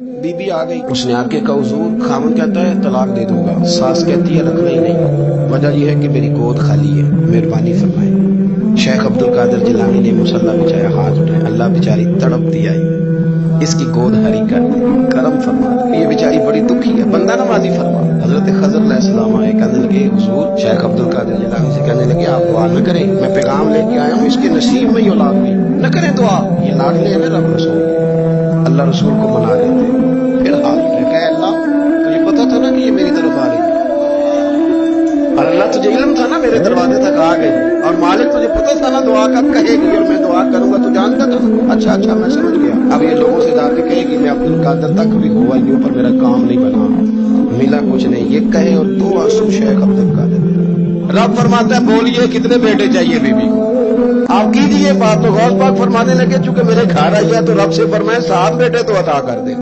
बीबी आ गई, उसने आके कहा हुजूर, खामन कहता है तलाक दे दूंगा, सास कहती है रखना ही नहीं, वजह यह है कि मेरी गोद खाली है, मेहरबानी फरमाए। शेख अब्दुल कादिर जिलानी ने मुसल्ला बिछाया, हाथ उठाए, अल्लाह बेचारी तड़पती आई, इसकी गोद हरी कर दे, करम फरमा, ये बेचारी बड़ी दुखी है, बंदा नमाजी फरमा। हजरत खजर अलैहिस्सलाम आए, कहने लगे हुजूर, शेख अब्दुल कादिर जिलानी से कहने लगे आप दुआ न करें, मैं पैगाम लेके आया हूँ, इसके नसीब में ही औलाद नहीं, न करें दुआ, ये लाडले हैं ना रब रसूल, अल्लाह रसूल को मना लेते। फिर हाथ उठे, कहे अल्लाह तुझे पता था ना कि ये मेरी तरफ आ रही है, और अल्लाह तुझे इल्म था ना मेरे दरवाजे तक आ गई, और मालिक तुझे पता था ना दुआ कब कहेगी और मैं दुआ करूंगा, तू जानता था। अच्छा अच्छा मैं समझ गया, अब ये लोगों से जाके कहेगी मैं अब्दुल कादिर तक भी हुआ ये पर मेरा काम नहीं बना, मिला कुछ नहीं, ये कहे और दो आंसू शेख अब्दुल कादिर। रब फरमाता है बोलिए कितने बेटे चाहिए बीबी को, आप कीजिए बात। तो गौस पाक फरमाने लगे चूंकि मेरे घर आई है तो रब से फरमाए 7 बेटे तो अता कर दे।